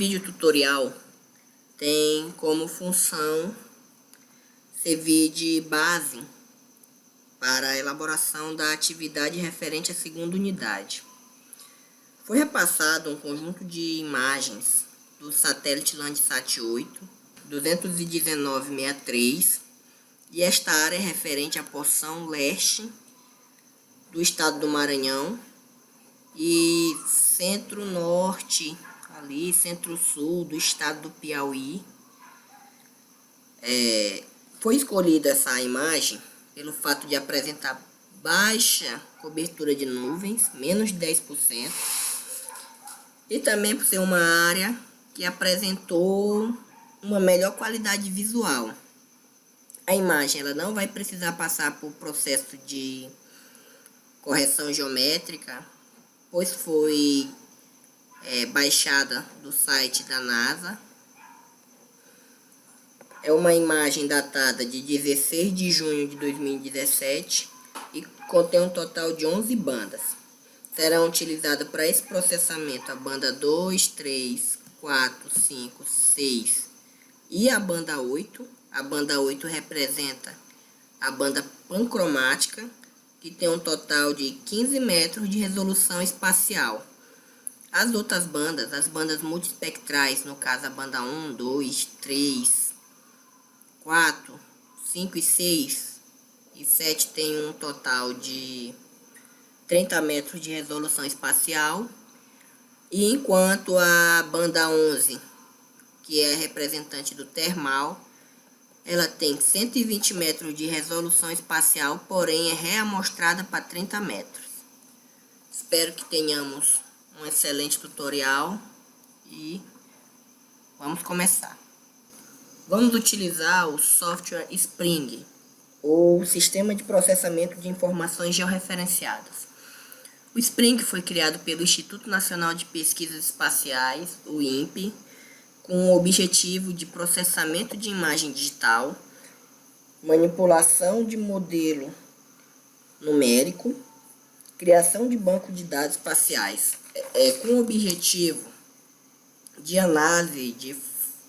vídeo tutorial tem como função servir de base para a elaboração da atividade referente à segunda unidade. Foi repassado um conjunto de imagens do satélite Landsat 8, 21963, e esta área é referente à porção leste do estado do Maranhão e centro-norte, ali centro-sul do estado do Piauí. Foi escolhida essa imagem pelo fato de apresentar baixa cobertura de nuvens, menos de 10%, e também por ser uma área que apresentou uma melhor qualidade visual. A imagem ela não vai precisar passar por processo de correção geométrica, pois foi baixada do site da NASA. É uma imagem datada de 16 de junho de 2017 e contém um total de 11 bandas. Serão utilizadas para esse processamento a banda 2, 3, 4, 5, 6 e a banda 8. A banda 8 representa a banda pancromática, que tem um total de 15 metros de resolução espacial. As outras bandas, as bandas multiespectrais, no caso a banda 1, 2, 3, 4, 5 e 6 e 7 tem um total de 30 metros de resolução espacial. E enquanto a banda 11, que é representante do termal, ela tem 120 metros de resolução espacial, porém é reamostrada para 30 metros. Espero que tenhamos um excelente tutorial e vamos começar. Vamos utilizar o software Spring, ou Sistema de Processamento de Informações Georreferenciadas. O Spring foi criado pelo Instituto Nacional de Pesquisas Espaciais, o INPE, com o objetivo de processamento de imagem digital, manipulação de modelo numérico, criação de banco de dados espaciais, com o objetivo de análise de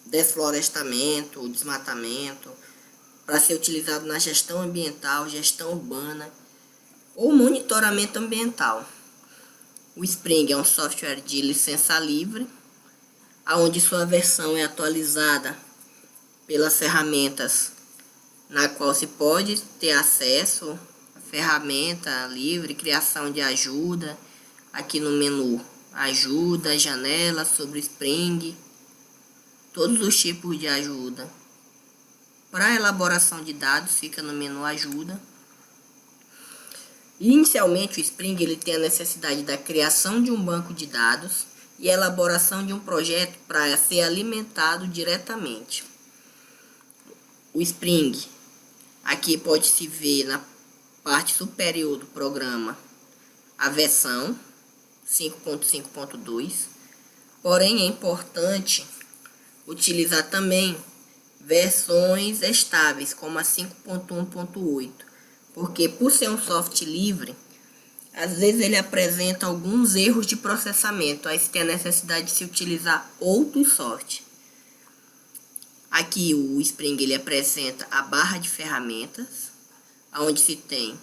desflorestamento, desmatamento, para ser utilizado na gestão ambiental, gestão urbana ou monitoramento ambiental. O Spring é um software de licença livre, onde sua versão é atualizada pelas ferramentas na qual se pode ter acesso à ferramenta livre, criação de ajuda, aqui no menu ajuda, janela sobre Spring, todos os tipos de ajuda. Para a elaboração de dados fica no menu ajuda. Inicialmente o Spring ele tem a necessidade da criação de um banco de dados e elaboração de um projeto para ser alimentado diretamente. O Spring, aqui pode-se ver na parte superior do programa a versão 5.5.2, porém é importante utilizar também versões estáveis, como a 5.1.8, porque por ser um software livre, às vezes ele apresenta alguns erros de processamento, aí se tem a necessidade de se utilizar outro software. Aqui o Spring ele apresenta a barra de ferramentas, onde se tem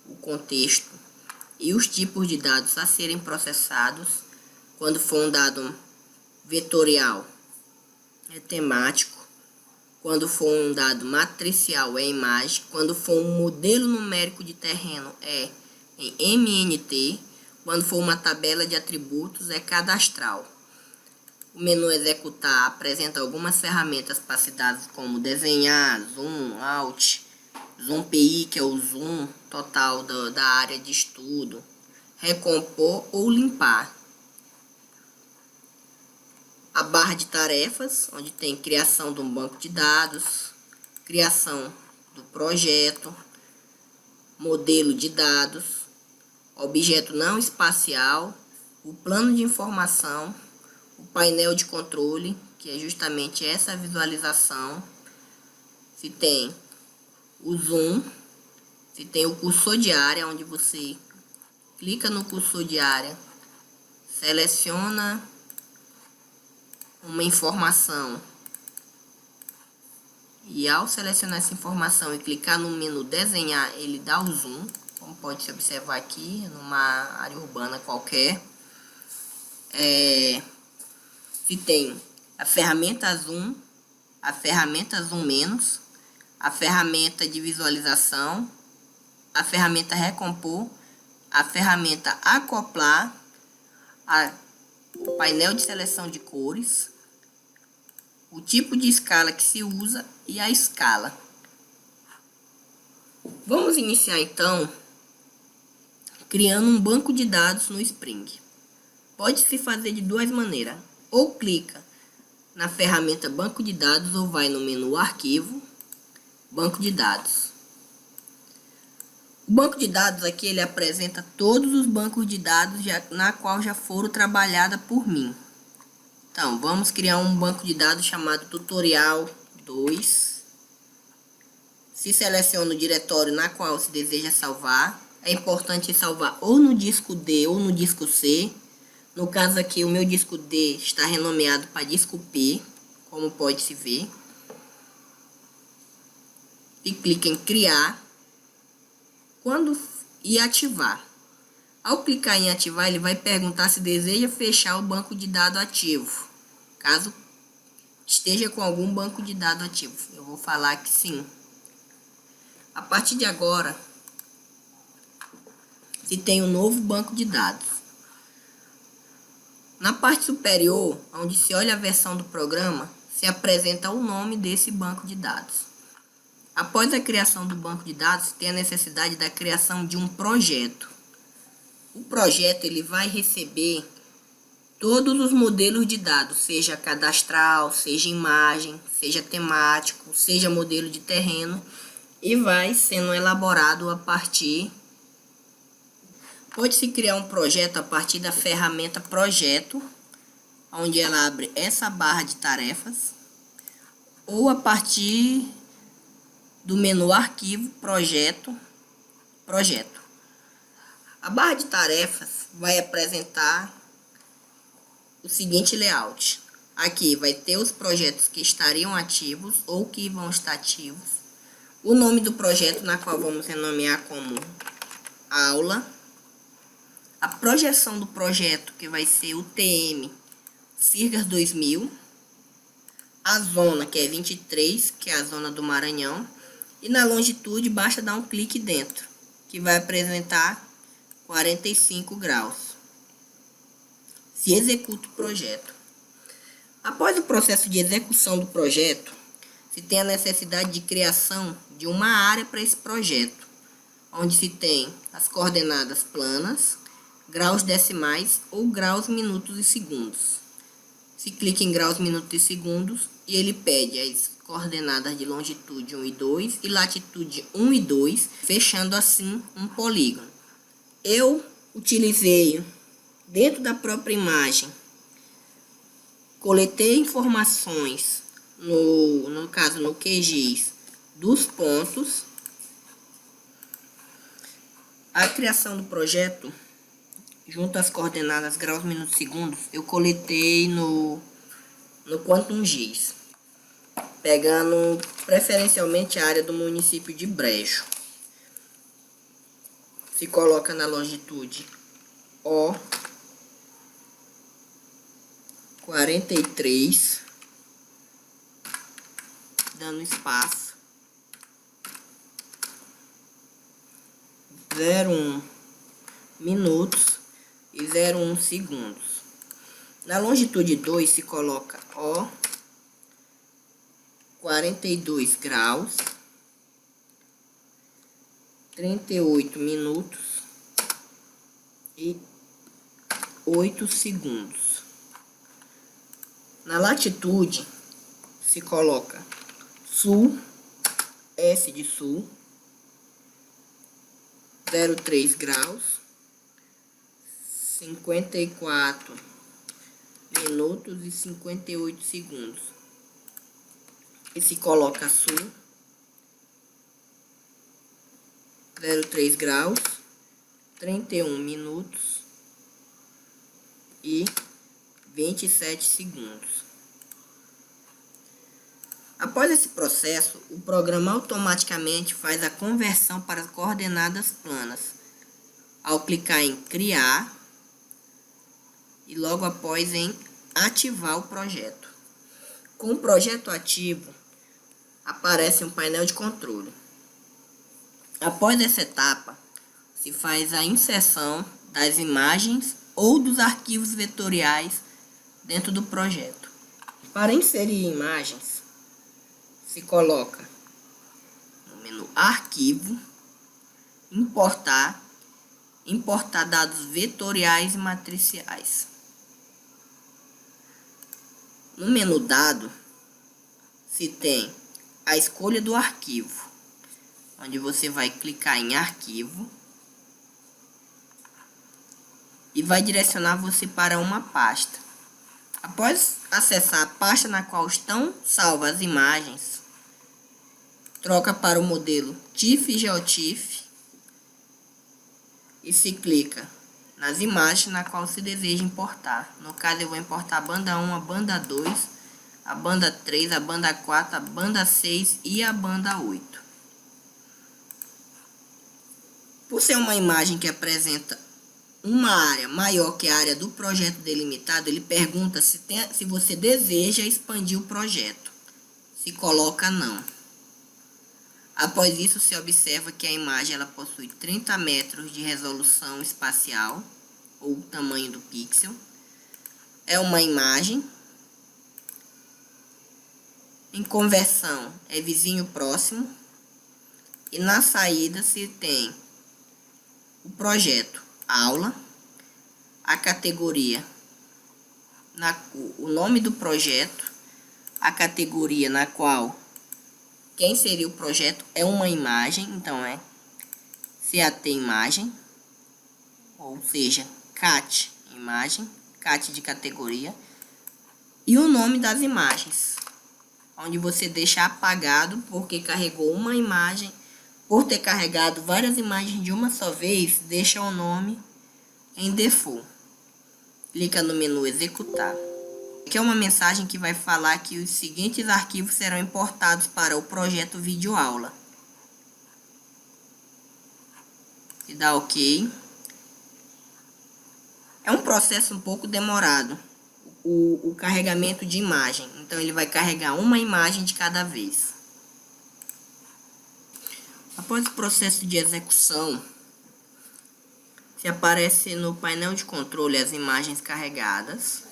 o contexto e os tipos de dados a serem processados. Quando for um dado vetorial, é temático. Quando for um dado matricial, é imagem. Quando for um modelo numérico de terreno, é em MNT. Quando for uma tabela de atributos, é cadastral. O menu executar apresenta algumas ferramentas para ser dadas, como desenhar, zoom, alt, zoom PI, que é o zoom total da área de estudo, recompor ou limpar. A barra de tarefas, onde tem criação de um banco de dados, criação do projeto, modelo de dados, objeto não espacial, o plano de informação, o painel de controle, que é justamente essa visualização. Se tem o zoom, se tem o cursor de área, onde você clica no cursor de área, seleciona uma informação. E ao selecionar essa informação e clicar no menu desenhar, ele dá o zoom, como pode se observar aqui, numa área urbana qualquer. Se tem a ferramenta zoom, a ferramenta zoom menos, a ferramenta de visualização, a ferramenta recompor, a ferramenta acoplar, o painel de seleção de cores, o tipo de escala que se usa e a escala. Vamos iniciar então criando um banco de dados no Spring. Pode-se fazer de duas maneiras. Ou clica na ferramenta banco de dados ou vai no menu arquivo, banco de dados. O banco de dados aqui ele apresenta todos os bancos de dados na qual já foram trabalhados por mim. Então, vamos criar um banco de dados chamado tutorial 2. Se seleciona o diretório na qual se deseja salvar. É importante salvar ou no disco D ou no disco C. No caso aqui, o meu disco D está renomeado para disco P, como pode se ver. E clica em criar. E ativar. Ao clicar em ativar, ele vai perguntar se deseja fechar o banco de dados ativo. Caso esteja com algum banco de dados ativo. Eu vou falar que sim. A partir de agora, se tem um novo banco de dados. Na parte superior, onde se olha a versão do programa, se apresenta o nome desse banco de dados. Após a criação do banco de dados, tem a necessidade da criação de um projeto. O projeto ele vai receber todos os modelos de dados, seja cadastral, seja imagem, seja temático, seja modelo de terreno, e vai sendo elaborado a partir. Pode-se criar um projeto a partir da ferramenta projeto, onde ela abre essa barra de tarefas, ou a partir do menu arquivo, projeto. A barra de tarefas vai apresentar o seguinte layout. Aqui vai ter os projetos que estariam ativos ou que vão estar ativos. O nome do projeto, na qual vamos renomear como aula. A projeção do projeto, que vai ser o TM Cirgas 2000. A zona, que é 23, que é a zona do Maranhão. E na longitude, basta dar um clique dentro, que vai apresentar 45 graus. Se executa o projeto. Após o processo de execução do projeto, se tem a necessidade de criação de uma área para esse projeto, onde se tem as coordenadas planas, graus decimais ou graus, minutos e segundos. Se clica em graus, minutos e segundos e ele pede as coordenadas de longitude 1 e 2 e latitude 1 e 2, fechando assim um polígono. Eu utilizei dentro da própria imagem, coletei informações, no caso no QGIS, dos pontos. A criação do projeto, junto às coordenadas graus, minutos e segundos, eu coletei no Quantum GIS, pegando preferencialmente a área do município de Brejo. Se coloca na longitude O 43, dando espaço 0,1 minutos e 0,1 segundos. Na longitude 2 se coloca O 42 graus, 38 minutos e 8 segundos. Na latitude se coloca Sul, S de Sul, 0,3 graus, 54 minutos e 58 segundos. E se coloca Sul, 0,3 graus, 31 minutos e 27 segundos. Após esse processo, o programa automaticamente faz a conversão para as coordenadas planas, ao clicar em criar e logo após em ativar o projeto. Com o projeto ativo, aparece um painel de controle. Após essa etapa, se faz a inserção das imagens ou dos arquivos vetoriais dentro do projeto. Para inserir imagens, se coloca no menu Arquivo, Importar, Importar dados vetoriais e matriciais. No menu Dado, se tem a escolha do arquivo, onde você vai clicar em Arquivo e vai direcionar você para uma pasta. Após acessar a pasta na qual estão salvas as imagens, troca para o modelo TIFF e GeoTIFF e se clica nas imagens na qual se deseja importar. No caso, eu vou importar a banda 1, a banda 2, a banda 3, a banda 4, a banda 6 e a banda 8. Por ser uma imagem que apresenta uma área maior que a área do projeto delimitado, ele pergunta se você deseja expandir o projeto. Se coloca não. Após isso, se observa que a imagem ela possui 30 metros de resolução espacial, ou tamanho do pixel. É uma imagem. Em conversão, é vizinho próximo. E na saída se tem o projeto aula, a categoria, o nome do projeto, a categoria na qual quem seria o projeto é uma imagem, então é CAT imagem, ou seja, CAT imagem, CAT de categoria, e o nome das imagens, onde você deixa apagado porque carregou uma imagem. Por ter carregado várias imagens de uma só vez, deixa o nome em default. Clica no menu executar. Aqui é uma mensagem que vai falar que os seguintes arquivos serão importados para o projeto videoaula. E dá OK. É um processo um pouco demorado, o carregamento de imagem. Então ele vai carregar uma imagem de cada vez. Após o processo de execução, se aparece no painel de controle as imagens carregadas,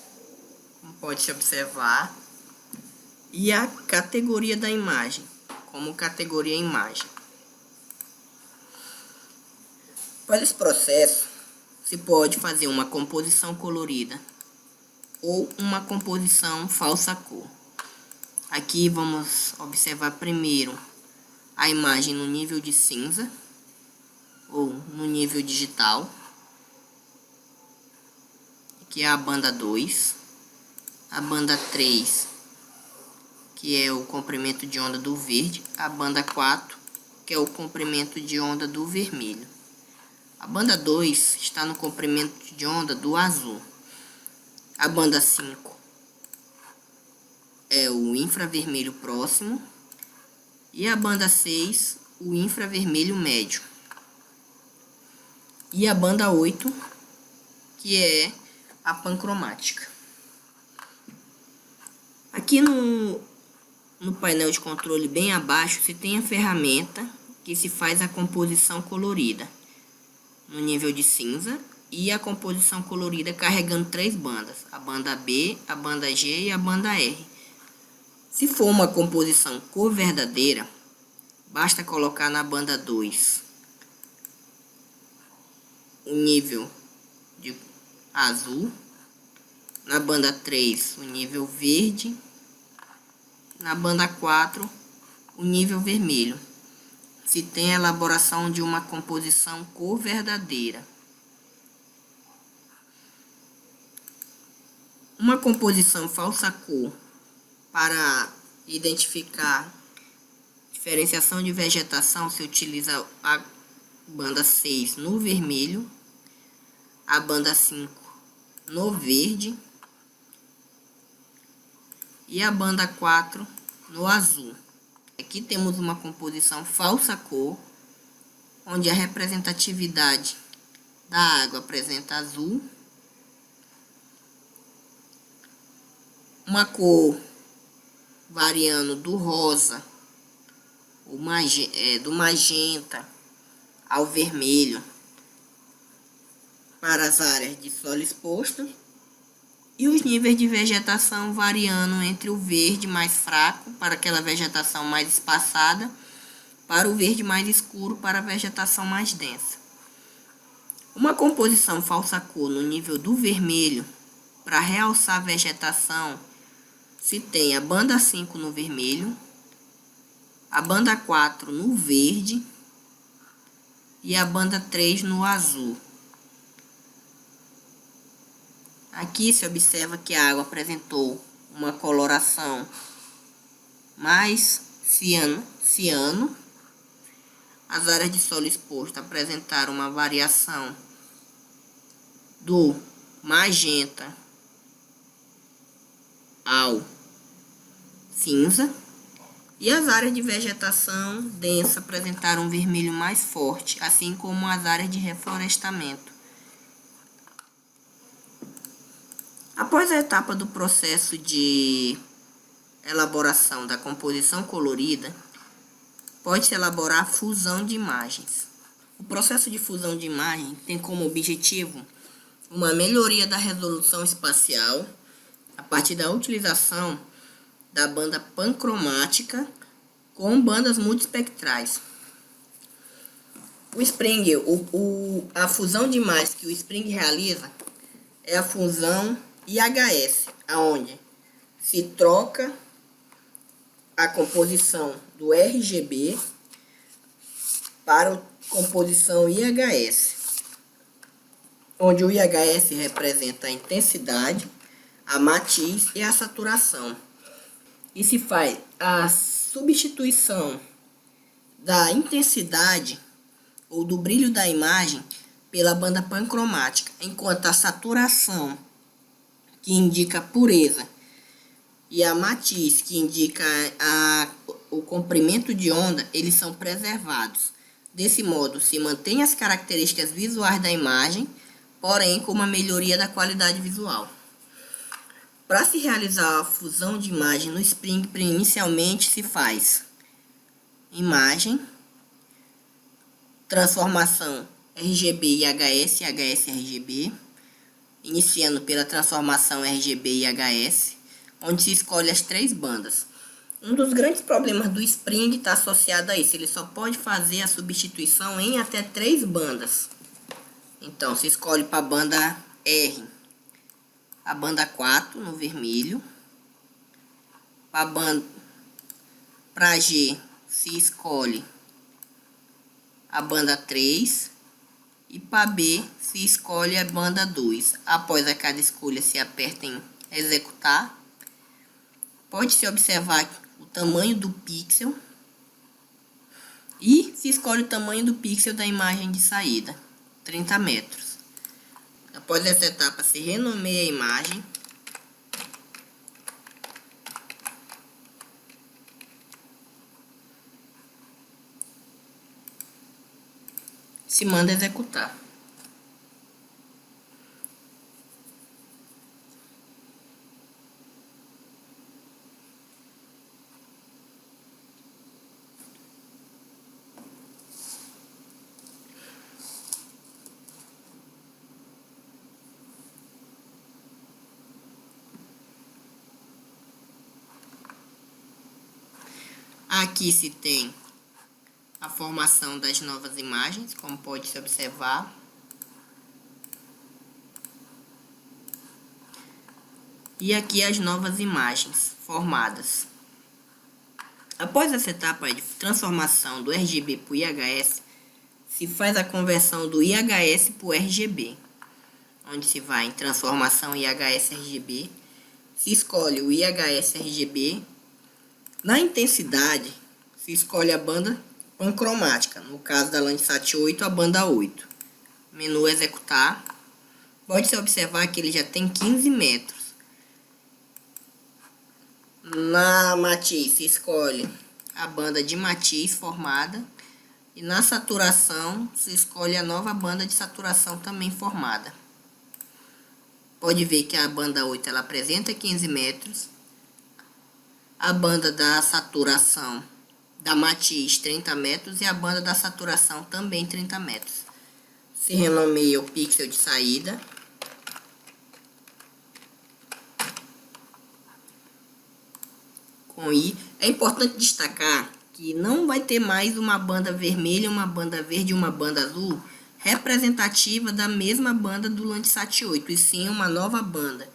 como pode se observar, e a categoria da imagem, como categoria imagem. Após esse processo, se pode fazer uma composição colorida ou uma composição falsa cor. Aqui vamos observar primeiro a imagem no nível de cinza ou no nível digital, que é a banda 2, a banda 3, que é o comprimento de onda do verde, a banda 4, que é o comprimento de onda do vermelho. A banda 2 está no comprimento de onda do azul. A banda 5 é o infravermelho próximo. E a banda 6, o infravermelho médio. E a banda 8, que é a pancromática. Aqui no painel de controle, bem abaixo, você tem a ferramenta que se faz a composição colorida no nível de cinza e a composição colorida carregando 3 bandas, a banda B, a banda G e a banda R. Se for uma composição cor verdadeira, basta colocar na banda 2 o nível de azul, na banda 3 o nível verde, na banda 4 o nível vermelho, se tem a elaboração de uma composição cor verdadeira. Uma composição falsa cor, para identificar diferenciação de vegetação, se utiliza a banda 6 no vermelho, a banda 5 no verde e a banda 4 no azul. Aqui temos uma composição falsa cor, onde a representatividade da água apresenta azul. Uma cor variando do rosa, do magenta ao vermelho para as áreas de solo exposto. E os níveis de vegetação variando entre o verde mais fraco, para aquela vegetação mais espaçada, para o verde mais escuro, para a vegetação mais densa. Uma composição falsa cor no nível do vermelho, para realçar a vegetação, se tem a banda 5 no vermelho, a banda 4 no verde e a banda 3 no azul. Aqui se observa que a água apresentou uma coloração mais ciano. As áreas de solo exposto apresentaram uma variação do magenta ao cinza. E as áreas de vegetação densa apresentaram um vermelho mais forte, assim como as áreas de reflorestamento. Após a etapa do processo de elaboração da composição colorida, pode-se elaborar a fusão de imagens. O processo de fusão de imagem tem como objetivo uma melhoria da resolução espacial a partir da utilização da banda pancromática com bandas multiespectrais. O Spring, a fusão de imagens que o Spring realiza é a fusão IHS, onde se troca a composição do RGB para a composição IHS, onde o IHS representa a intensidade, a matiz e a saturação. E se faz a substituição da intensidade ou do brilho da imagem pela banda pancromática, enquanto a saturação, que indica a pureza, e a matiz, que indica o comprimento de onda, eles são preservados. Desse modo, se mantém as características visuais da imagem, porém com uma melhoria da qualidade visual. Para se realizar a fusão de imagem no Spring, inicialmente se faz imagem, transformação RGB IHS, IHS RGB, iniciando pela transformação RGB IHS, onde se escolhe as 3 bandas. Um dos grandes problemas do Spring está associado a isso. Ele só pode fazer a substituição em até 3 bandas. Então, se escolhe para a banda R a banda 4 no vermelho. Para G se escolhe a banda 3. E para B se escolhe a banda 2. Após a cada escolha se aperta em executar. Pode-se observar o tamanho do pixel. E se escolhe o tamanho do pixel da imagem de saída, 30 metros. Após essa etapa se renomeia a imagem. Se manda executar. Aqui se tem a formação das novas imagens, como pode se observar. E aqui as novas imagens formadas. Após essa etapa de transformação do RGB para o IHS, se faz a conversão do IHS para o RGB, onde se vai em transformação IHS-RGB, se escolhe o IHS-RGB. Na intensidade, se escolhe a banda pancromática, no caso da Landsat 8, a banda 8. Menu executar. Pode-se observar que ele já tem 15 metros. Na matiz se escolhe a banda de matiz formada. E na saturação se escolhe a nova banda de saturação também formada. Pode ver que a banda 8 ela apresenta 15 metros. A banda da saturação da matiz 30 metros e a banda da saturação também 30 metros. Se renomeia o pixel de saída. Com I. É importante destacar que não vai ter mais uma banda vermelha, uma banda verde e uma banda azul representativa da mesma banda do Landsat 8, e sim uma nova banda.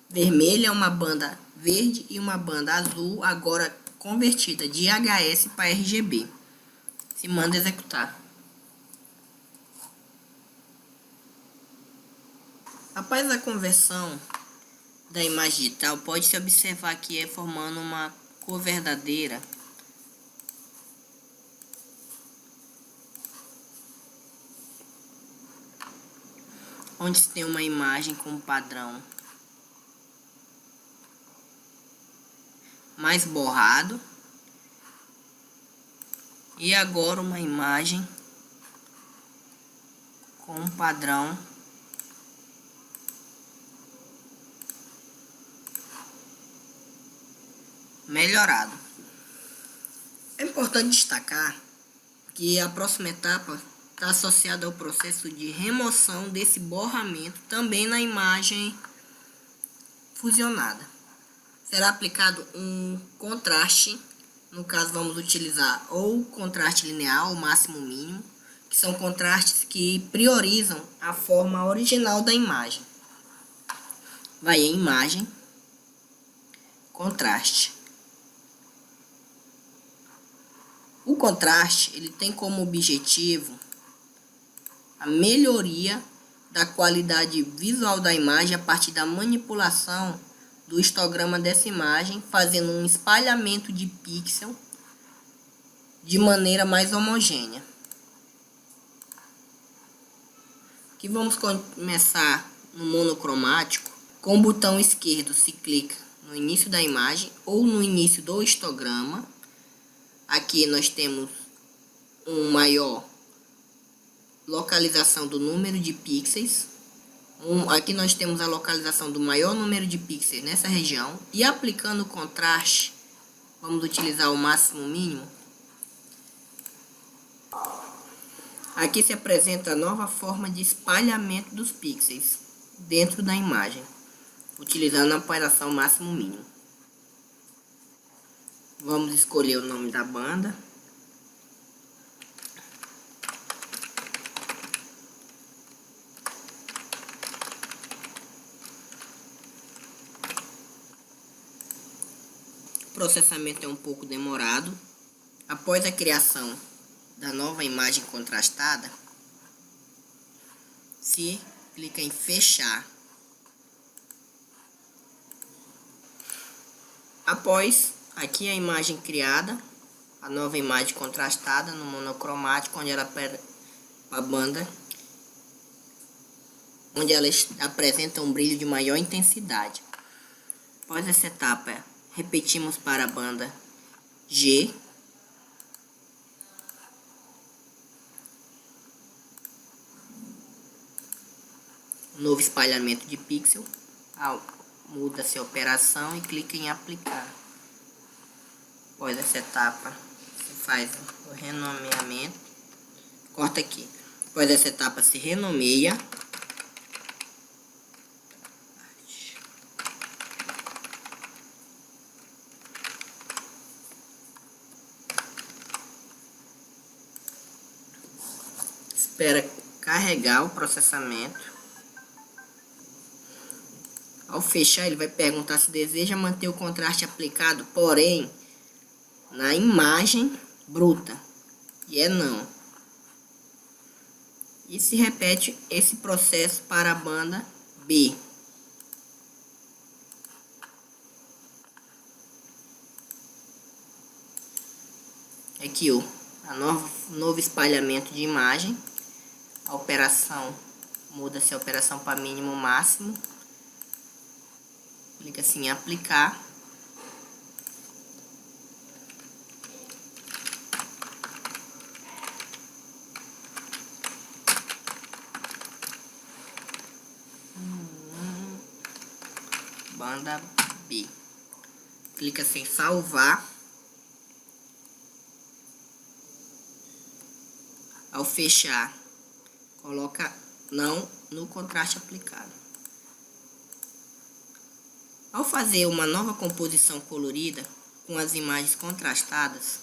Vermelha, uma banda verde e uma banda azul, agora convertida de HS para RGB. Se manda executar. Após a conversão da imagem digital, pode-se observar que é formando uma cor verdadeira. Onde se tem uma imagem com padrão mais borrado. E agora uma imagem com um padrão melhorado. É importante destacar que a próxima etapa está associada ao processo de remoção desse borramento também na imagem fusionada. Será aplicado um contraste, no caso vamos utilizar ou contraste linear ou máximo mínimo, que são contrastes que priorizam a forma original da imagem. Vai em imagem, contraste. O contraste ele tem como objetivo a melhoria da qualidade visual da imagem a partir da manipulação do histograma dessa imagem, fazendo um espalhamento de pixel de maneira mais homogênea. Aqui vamos começar no monocromático. Com o botão esquerdo se clica no início da imagem ou no início do histograma. Aqui nós temos um maior localização do número de pixels. Aqui nós temos a localização do maior número de pixels nessa região. E aplicando o contraste, vamos utilizar o máximo mínimo. Aqui se apresenta a nova forma de espalhamento dos pixels dentro da imagem, utilizando a operação máximo mínimo. Vamos escolher o nome da banda. O processamento é um pouco demorado. Após a criação da nova imagem contrastada, se clica em fechar. Após aqui a imagem criada, a nova imagem contrastada no monocromático, onde ela a banda, onde ela apresenta um brilho de maior intensidade. Após essa etapa, repetimos para a banda G. Novo espalhamento de pixel. Muda-se a operação e clica em aplicar. Após essa etapa, se faz o renomeamento. Corta aqui. Após essa etapa, se renomeia. Espera carregar o processamento. Ao fechar, ele vai perguntar se deseja manter o contraste aplicado, porém, na imagem bruta. E é não. E se repete esse processo para a banda B. Aqui o novo espalhamento de imagem. A operação, muda-se a operação para mínimo máximo. Clica assim em aplicar. banda B. Clica em salvar. Ao fechar, coloca não no contraste aplicado. Ao fazer uma nova composição colorida com as imagens contrastadas,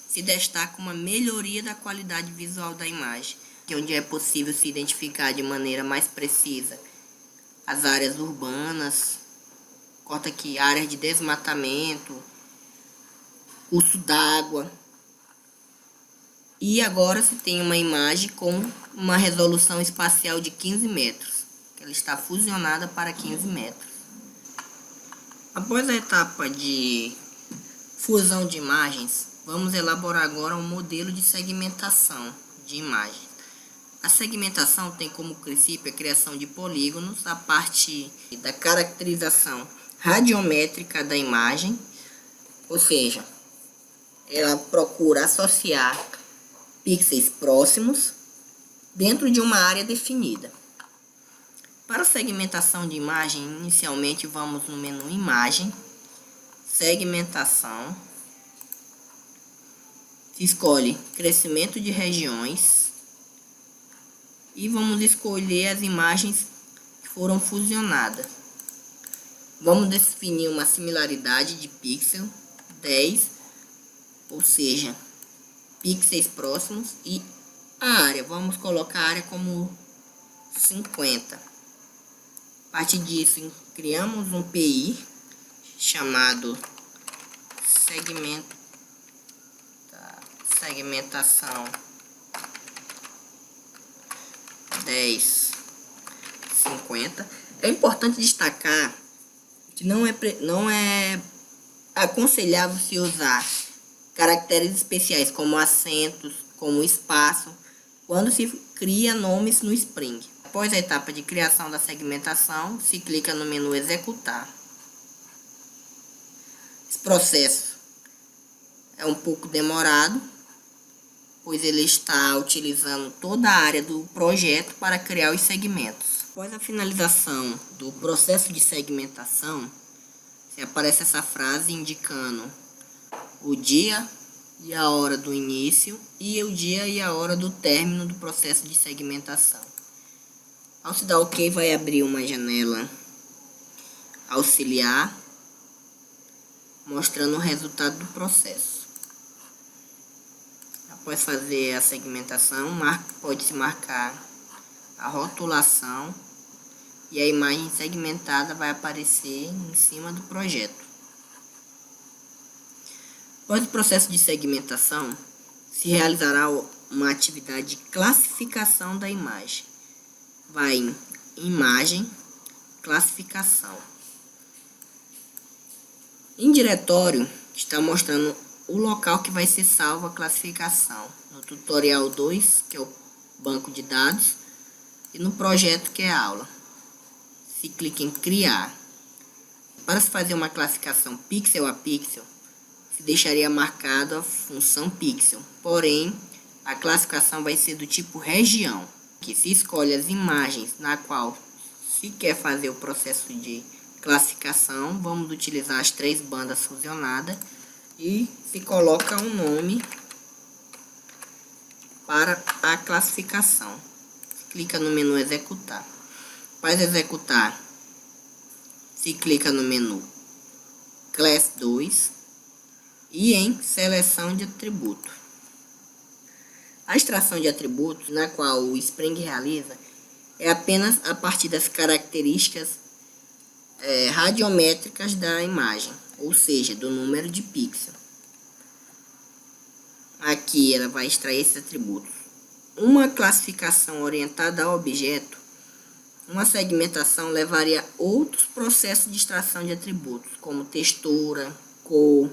se destaca uma melhoria da qualidade visual da imagem, onde é possível se identificar de maneira mais precisa as áreas urbanas, corta aqui áreas de desmatamento, curso d'água. E agora se tem uma imagem com uma resolução espacial de 15 metros. Ela está fusionada para 15 metros. Após a etapa de fusão de imagens, vamos elaborar agora um modelo de segmentação de imagens. A segmentação tem como princípio a criação de polígonos a partir da caracterização radiométrica da imagem, ou seja, ela procura associar pixels próximos dentro de uma área definida. Para a segmentação de imagem, inicialmente vamos no menu Imagem, Segmentação, se escolhe Crescimento de regiões e vamos escolher as imagens que foram fusionadas. Vamos definir uma similaridade de pixel 10, ou seja, pixels próximos, e a área, vamos colocar a área como 50. A partir disso, criamos um PI chamado segmentação 10, 50. É importante destacar que não é aconselhável se usar caracteres especiais como acentos, como espaço, quando se cria nomes no Spring. Após a etapa de criação da segmentação, se clica no menu Executar. Esse processo é um pouco demorado, pois ele está utilizando toda a área do projeto para criar os segmentos. Após a finalização do processo de segmentação, aparece essa frase indicando o dia e a hora do início e o dia e a hora do término do processo de segmentação. Ao se dar OK, vai abrir uma janela auxiliar, mostrando o resultado do processo. Após fazer a segmentação, pode-se marcar a rotulação e a imagem segmentada vai aparecer em cima do projeto. Após o processo de segmentação, se realizará uma atividade de classificação da imagem. Vai em Imagem, Classificação. Em diretório, está mostrando o local que vai ser salvo a classificação. No tutorial 2, que é o banco de dados, e no projeto, que é a aula. Se clica em Criar. Para se fazer uma classificação pixel a pixel, se deixaria marcado a função pixel. Porém, a classificação vai ser do tipo região, que se escolhe as imagens na qual se quer fazer o processo de classificação. Vamos utilizar as 3 bandas fusionadas e se coloca um nome para a classificação. Clica no menu Executar. Para executar, se clica no menu Class 2 e em Seleção de atributo. A extração de atributos, na qual o Spring realiza, é apenas a partir das características radiométricas da imagem, ou seja, do número de pixels. Aqui ela vai extrair esses atributos. Uma classificação orientada ao objeto, uma segmentação levaria a outros processos de extração de atributos, como textura, cor,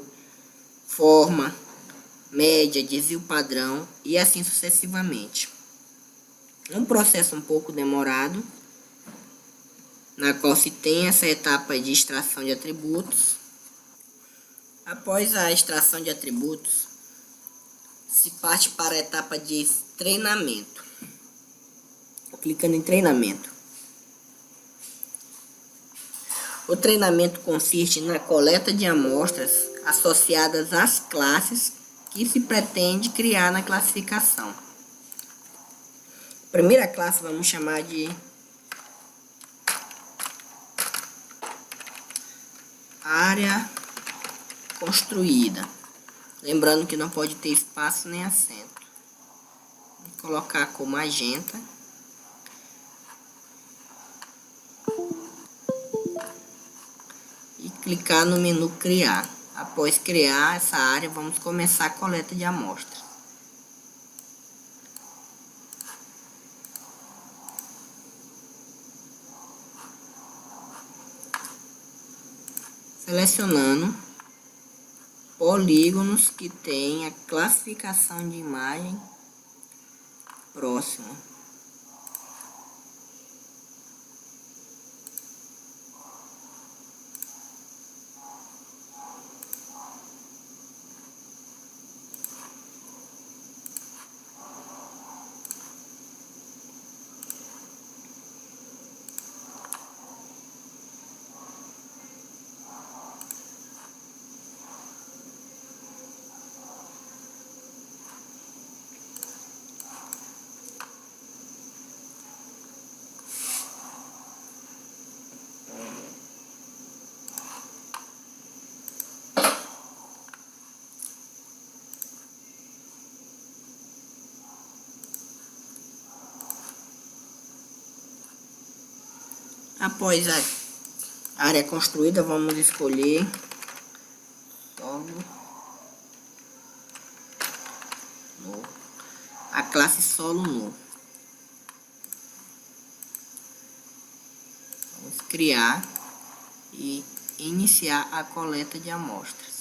forma, média, desvio padrão e assim sucessivamente. Um processo um pouco demorado, na qual se tem essa etapa de extração de atributos. Após a extração de atributos, se parte para a etapa de treinamento. Clicando em treinamento. O treinamento consiste na coleta de amostras associadas às classes que se pretende criar na classificação. A primeira classe vamos chamar de área construída. Lembrando que não pode ter espaço nem acento. Vou colocar com magenta. E clicar no menu criar. Após criar essa área, vamos começar a coleta de amostras. Selecionando polígonos que tem a classificação de imagem próxima. Após a área construída, vamos escolher a classe solo nu. Vamos criar e iniciar a coleta de amostras.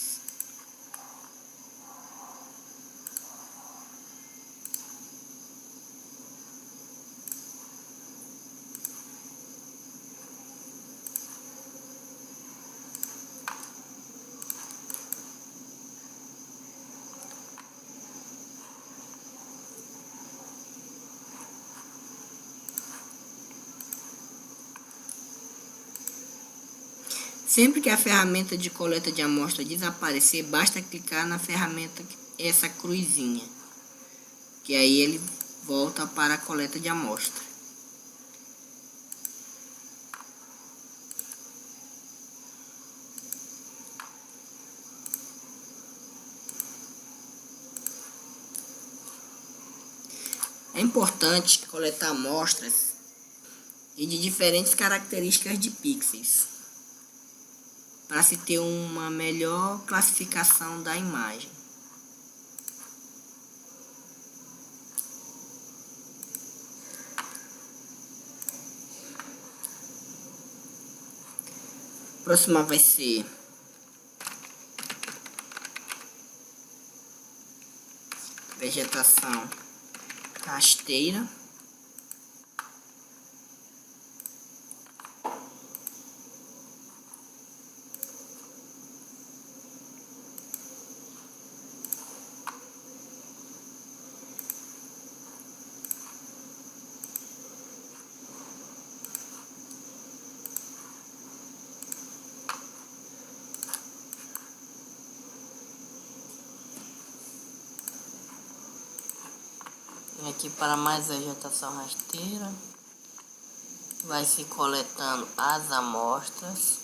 Sempre que a ferramenta de coleta de amostra desaparecer, basta clicar na ferramenta, essa cruzinha, que aí ele volta para a coleta de amostra. É importante coletar amostras e de diferentes características de pixels, para se ter uma melhor classificação da imagem. A próxima vai ser vegetação rasteira. E aqui para mais vegetação rasteira, vai se coletando as amostras.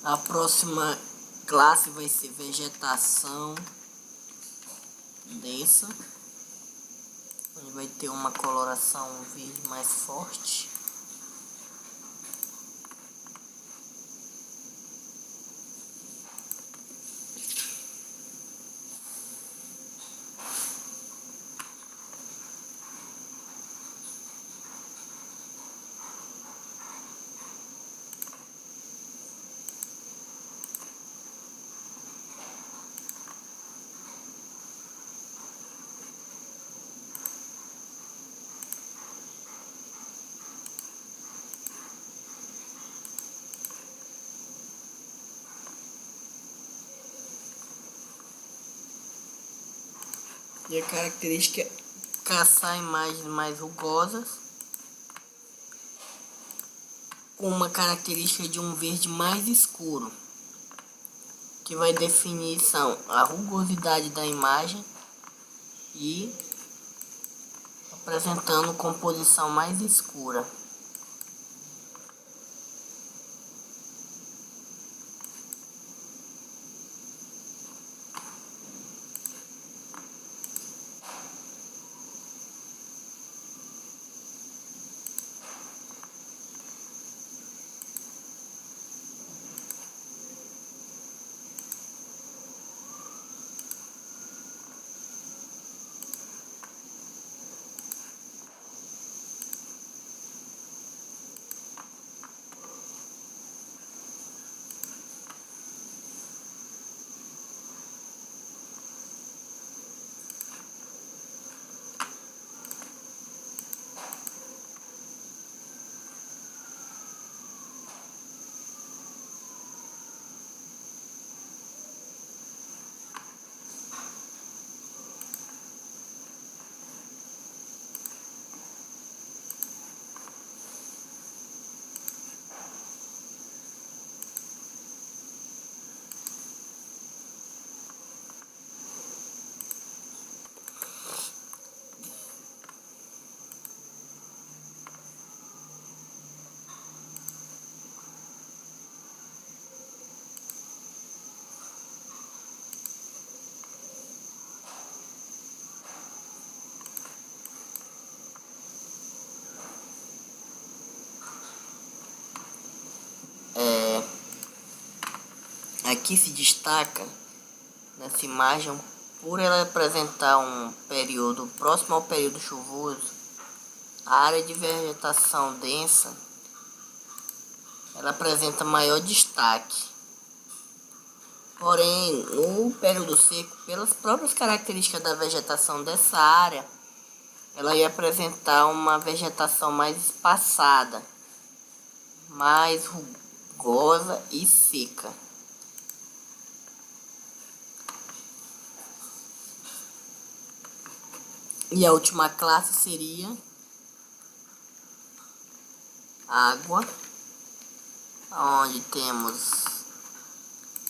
A próxima classe vai ser vegetação densa, onde vai ter uma coloração verde mais forte. E a característica é caçar imagens mais rugosas, com uma característica de um verde mais escuro, que vai definir são a rugosidade da imagem e apresentando composição mais escura. Aqui se destaca nessa imagem, por ela apresentar um período próximo ao período chuvoso, a área de vegetação densa ela apresenta maior destaque. Porém, no período seco, pelas próprias características da vegetação dessa área, ela ia apresentar uma vegetação mais espaçada, mais rugosa e seca. E a última classe seria água, onde temos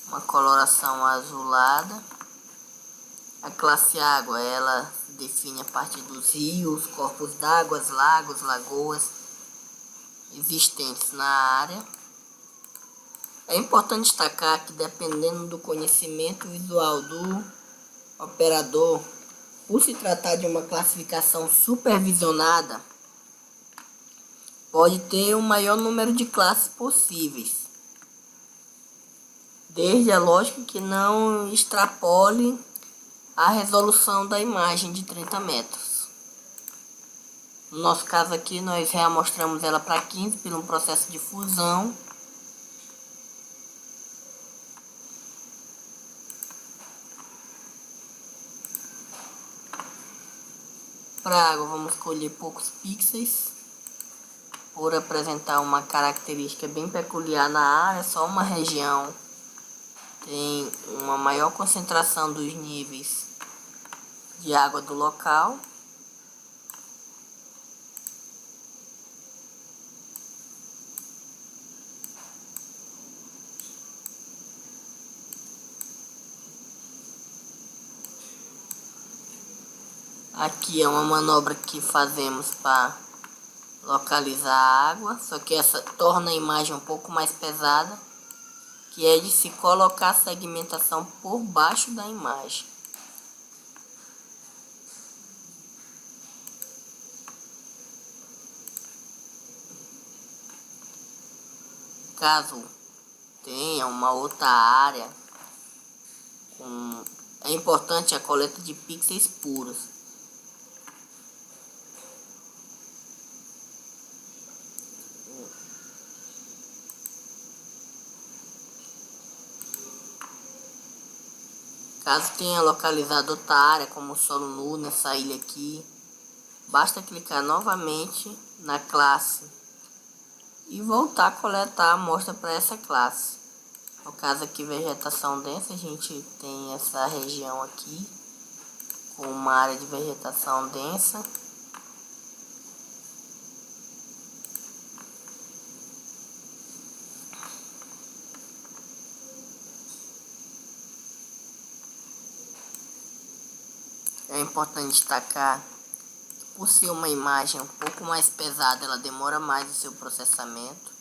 uma coloração azulada. A classe água, ela define a partir dos rios, corpos d'água, lagos, lagoas existentes na área. É importante destacar que, dependendo do conhecimento visual do operador, por se tratar de uma classificação supervisionada, pode ter o maior número de classes possíveis, desde a lógica que não extrapole a resolução da imagem de 30 metros. No nosso caso aqui, nós reamostramos ela para 15 por um processo de fusão. Para a água, vamos escolher poucos pixels, por apresentar uma característica bem peculiar na área. Só uma região tem uma maior concentração dos níveis de água do local. Aqui é uma manobra que fazemos para localizar a água, só que essa torna a imagem um pouco mais pesada, que é de se colocar a segmentação por baixo da imagem. Caso tenha uma outra área, é importante a coleta de pixels puros. Caso tenha localizado outra área, como solo nu nessa ilha aqui, basta clicar novamente na classe e voltar a coletar a amostra para essa classe. No caso aqui, vegetação densa, a gente tem essa região aqui com uma área de vegetação densa. É importante destacar que, por ser uma imagem um pouco mais pesada, ela demora mais o seu processamento.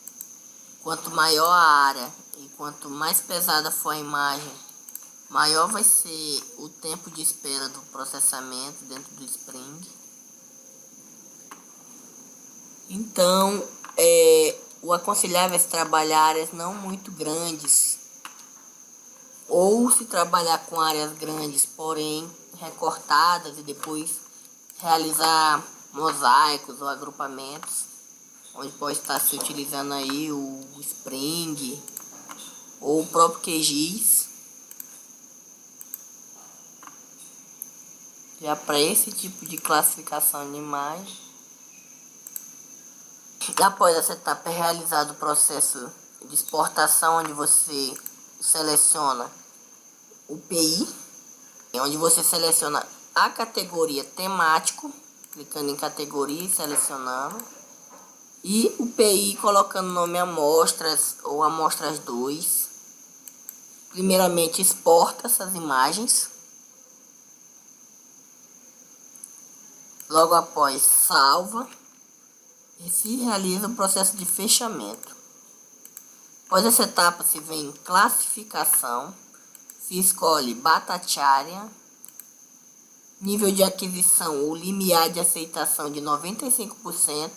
Quanto maior a área e quanto mais pesada for a imagem, maior vai ser o tempo de espera do processamento dentro do Spring. Então, o aconselhável é se trabalhar áreas não muito grandes, ou se trabalhar com áreas grandes, porém recortadas, e depois realizar mosaicos ou agrupamentos, onde pode estar se utilizando aí o Spring ou o próprio QGIS. Já para esse tipo de classificação de imagem, após essa etapa é realizado o processo de exportação, onde você seleciona o PI, onde você seleciona a categoria temático, clicando em categoria e selecionando, e o PI colocando o nome amostras ou amostras 2. Primeiramente exporta essas imagens, logo após salva e se realiza o processo de fechamento. Após essa etapa se vem em classificação, se escolhe Bhattacharya, nível de aquisição ou limiar de aceitação de 95%,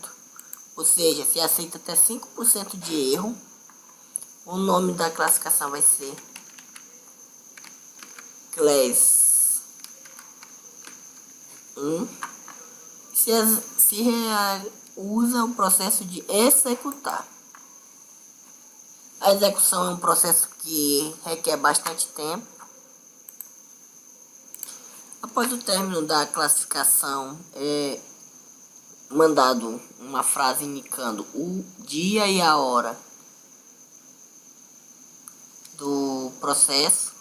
ou seja, se aceita até 5% de erro. O nome da classificação vai ser Class 1. Se usa o processo de executar. A execução é um processo que requer bastante tempo. Após o término da classificação, é mandado uma frase indicando o dia e a hora do processo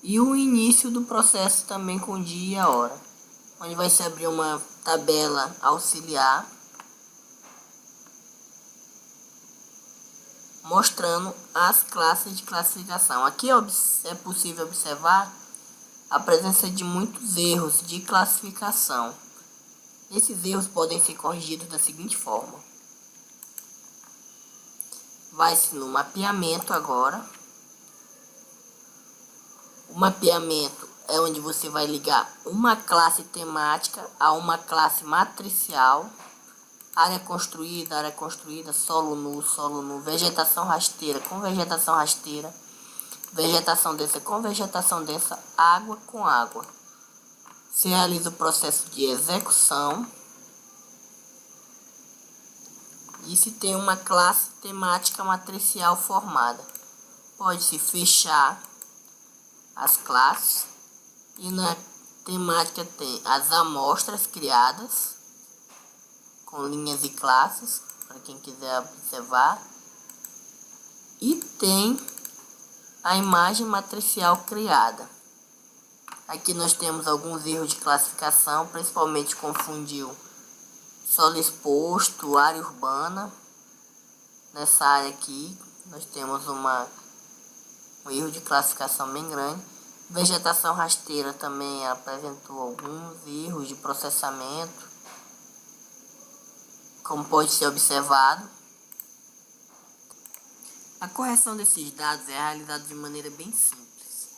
e o início do processo também com o dia e a hora, onde vai se abrir uma tabela auxiliar mostrando as classes de classificação. Aqui é possível observar a presença de muitos erros de classificação. Esses erros podem ser corrigidos da seguinte forma: vai-se no mapeamento agora. O mapeamento é onde você vai ligar uma classe temática a uma classe matricial. Área construída, solo nu, vegetação rasteira com vegetação rasteira, vegetação densa com vegetação densa, água com água. Se realiza o processo de execução e se tem uma classe temática matricial formada. Pode-se fechar as classes e na temática tem as amostras criadas com linhas e classes, para quem quiser observar, e tem a imagem matricial criada. Aqui nós temos alguns erros de classificação, principalmente confundiu solo exposto, área urbana. Nessa área aqui nós temos um erro de classificação bem grande. Vegetação rasteira também apresentou alguns erros de processamento, como pode ser observado. A correção desses dados é realizada de maneira bem simples.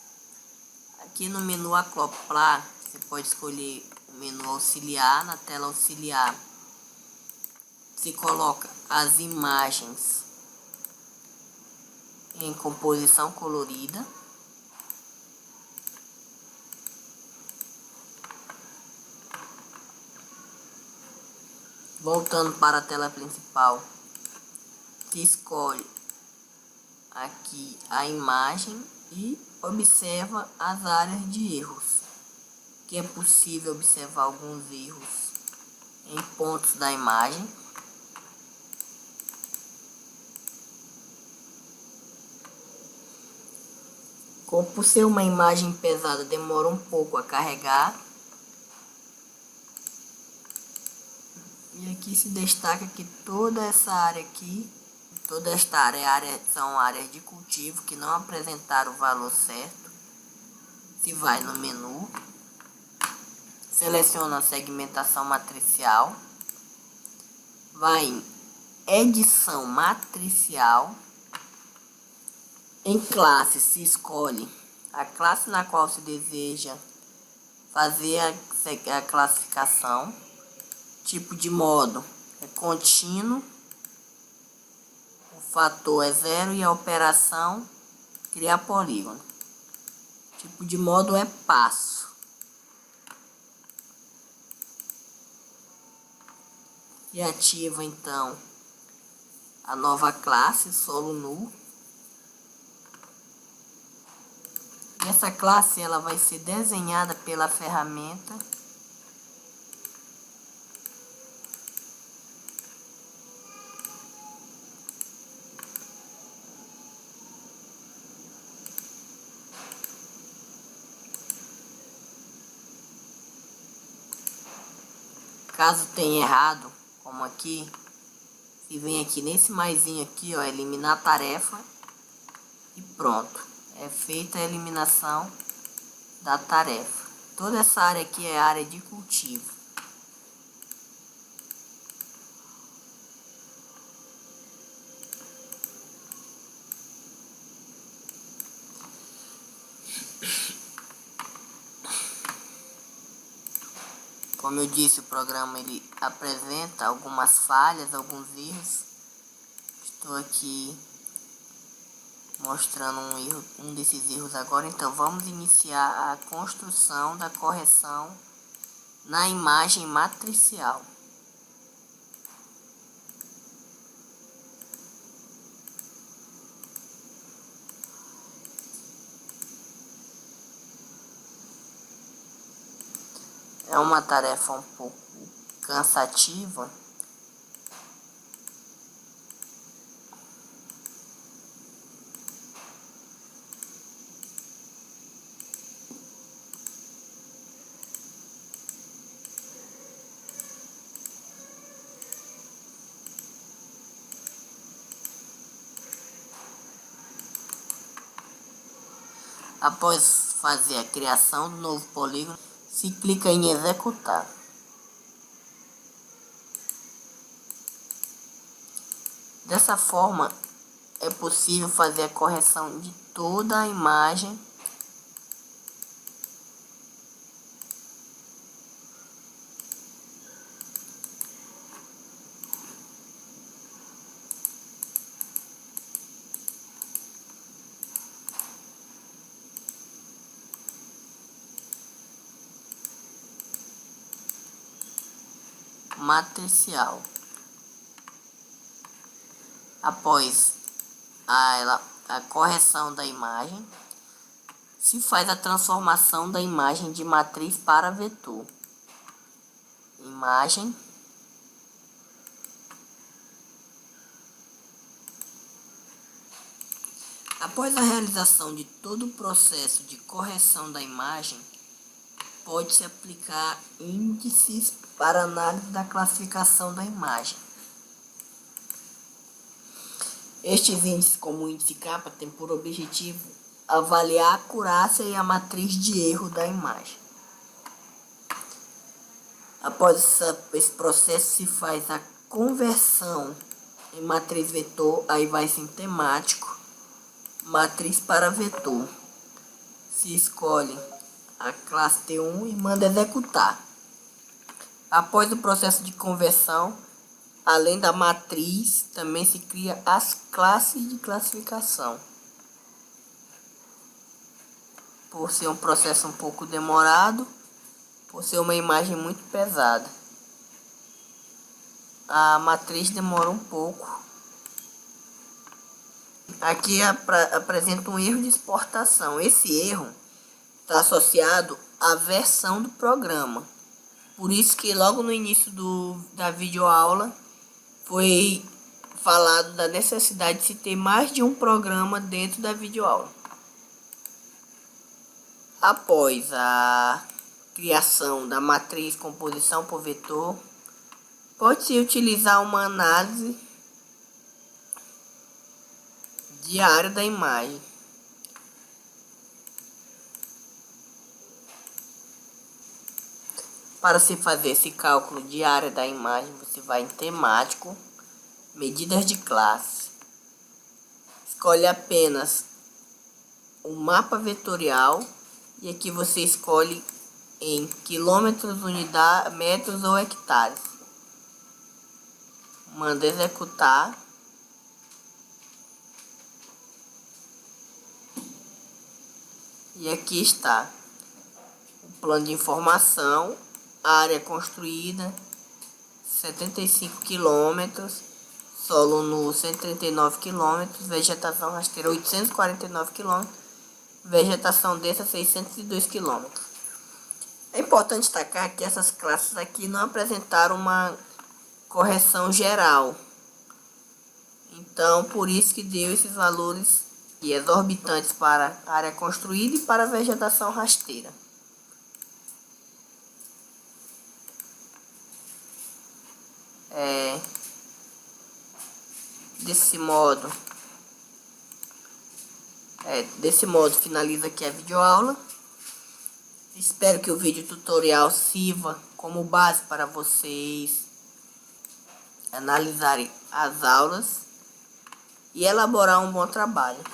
Aqui no menu acoplar, você pode escolher o menu auxiliar. Na tela auxiliar, se coloca as imagens em composição colorida. Voltando para a tela principal, se escolhe aqui a imagem e observa as áreas de erros, que é possível observar alguns erros em pontos da imagem. Como por ser uma imagem pesada, demora um pouco a carregar. E aqui se destaca que toda essa área aqui, toda esta área são áreas de cultivo que não apresentaram o valor certo. Se vai no menu, seleciona a segmentação matricial, vai em edição matricial. Em classe se escolhe a classe na qual se deseja fazer a classificação. Tipo de modo é contínuo, o fator é 0 e a operação criar polígono. Tipo de modo é passo. E ativa então a nova classe solo nu. E essa classe ela vai ser desenhada pela ferramenta Caso tenha errado, como aqui, se vem aqui nesse maisinho aqui, ó, eliminar tarefa e pronto. É feita a eliminação da tarefa. Toda essa área aqui é área de cultivo. Como eu disse, o programa ele apresenta algumas falhas, alguns erros. Estou aqui mostrando um desses erros agora. Então vamos iniciar a construção da correção na imagem matricial. É uma tarefa um pouco cansativa. Após fazer a criação do novo polígono, se clica em executar. Dessa forma, é possível fazer a correção de toda a imagem matricial. Após a correção da imagem, se faz a transformação da imagem de matriz para vetor. Imagem, após a realização de todo o processo de correção da imagem, pode-se aplicar índices para análise da classificação da imagem. Estes índices, como o índice kappa, têm por objetivo avaliar a acurácia e a matriz de erro da imagem. Após esse processo, se faz a conversão em matriz vetor, aí vai ser em temático. Matriz para vetor. Se escolhe a classe T1 e manda executar. Após o processo de conversão, além da matriz, também se cria as classes de classificação. Por ser um processo um pouco demorado, por ser uma imagem muito pesada, a matriz demora um pouco. Aqui apresenta um erro de exportação. Esse erro está associado à versão do programa. Por isso que logo no início da videoaula foi falado da necessidade de se ter mais de um programa dentro da videoaula. Após a criação da matriz composição por vetor, pode-se utilizar uma análise de área da imagem. Para se fazer esse cálculo de área da imagem, você vai em temático, medidas de classe. Escolhe apenas o mapa vetorial e aqui você escolhe em quilômetros, unidades, metros ou hectares. Manda executar. E aqui está o plano de informação, área construída 75 km, solo nu 139 km, vegetação rasteira 849 km, vegetação densa 602 km. É importante destacar que essas classes aqui não apresentaram uma correção geral. Então, por isso que deu esses valores exorbitantes para a área construída e para a vegetação rasteira. Desse modo finaliza aqui a videoaula. Espero que o vídeo tutorial sirva como base para vocês analisarem as aulas e elaborar um bom trabalho.